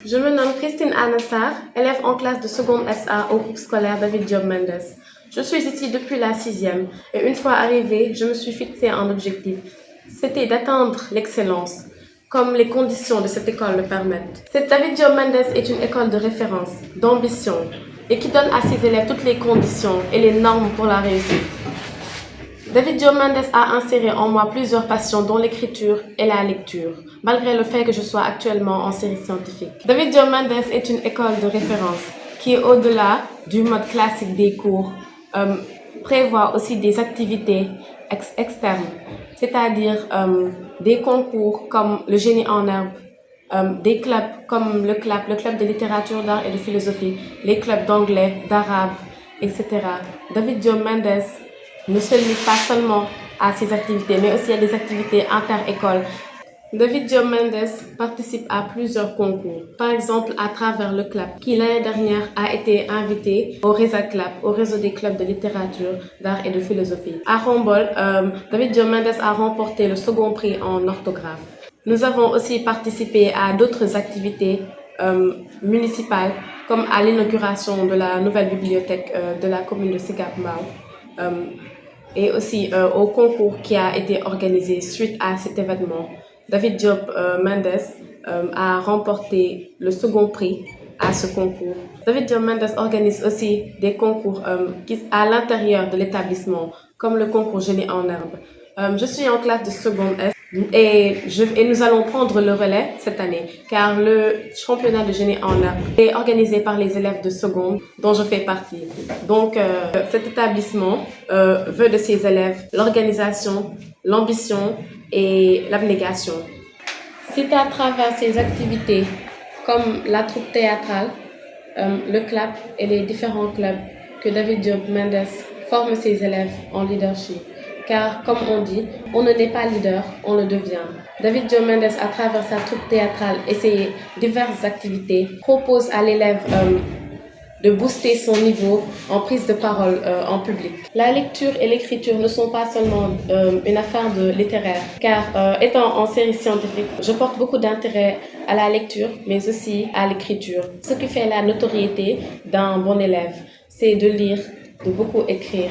Je me nomme Christine Anassar, élève en classe de seconde SA au groupe scolaire David Diop Mendes. Je suis ici depuis la 6e et une fois arrivée, je me suis fixé un objectif. C'était d'atteindre l'excellence, comme les conditions de cette école le permettent. Cette David Diop Mendes est une école de référence, d'ambition et qui donne à ses élèves toutes les conditions et les normes pour la réussite. David Diop Mendes a inséré en moi plusieurs passions dont l'écriture et la lecture, malgré le fait que je sois actuellement en série scientifique. David Diop Mendes est une école de référence qui, au-delà du mode classique des cours, prévoit aussi des activités externes, c'est-à-dire des concours comme le génie en herbe, des clubs comme le club de littérature, d'art et de philosophie, les clubs d'anglais, d'arabe, etc. David Diop Mendes ne se limite pas seulement à ces activités, mais aussi à des activités inter-écoles. David Diop Mendes participe à plusieurs concours, par exemple à travers le club, qui l'année dernière a été invité au RESA Club, au réseau des clubs de littérature, d'art et de philosophie. À Humboldt, David Diop Mendes a remporté le second prix en orthographe. Nous avons aussi participé à d'autres activités municipales, comme à l'inauguration de la nouvelle bibliothèque de la commune de Sicap Mbao. Et aussi au concours qui a été organisé suite à cet événement. David Diop Mendes a remporté le second prix à ce concours. David Diop Mendes organise aussi des concours à l'intérieur de l'établissement, comme le concours génie en herbe. Je suis en classe de seconde S et nous allons prendre le relais cette année, car le championnat de génie en herbe est organisé par les élèves de seconde dont je fais partie. Donc cet établissement veut de ses élèves l'organisation, l'ambition et l'abnégation. C'est à travers ces activités comme la troupe théâtrale, le club et les différents clubs que David Diop Mendes forme ses élèves en leadership. Car, comme on dit, on ne naît pas leader, on le devient. David Diop Mendes, à travers sa troupe théâtrale et ses diverses activités, propose à l'élève de booster son niveau en prise de parole en public. La lecture et l'écriture ne sont pas seulement une affaire de littéraire, car étant en série scientifique, je porte beaucoup d'intérêt à la lecture, mais aussi à l'écriture. Ce qui fait la notoriété d'un bon élève, c'est de lire, de beaucoup écrire,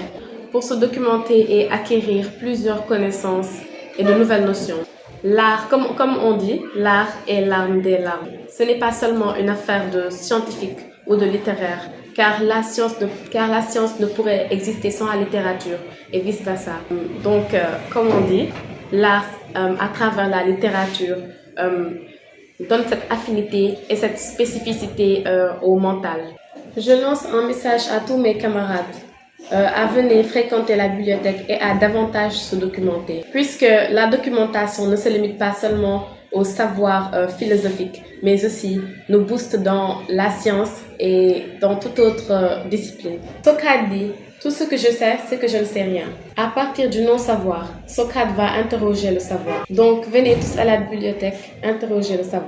pour se documenter et acquérir plusieurs connaissances et de nouvelles notions. L'art, comme on dit, l'art est l'arme des larmes. Ce n'est pas seulement une affaire de scientifique ou de littéraire, car la science ne pourrait exister sans la littérature et vice-versa. Donc, comme on dit, l'art, à travers la littérature, donne cette affinité et cette spécificité au mental. Je lance un message à tous mes camarades à venir fréquenter la bibliothèque et à davantage se documenter. Puisque la documentation ne se limite pas seulement au savoir philosophique, mais aussi nous booste dans la science et dans toute autre discipline. Socrate dit: tout ce que je sais, c'est que je ne sais rien. À partir du non-savoir, Socrate va interroger le savoir. Donc venez tous à la bibliothèque interroger le savoir.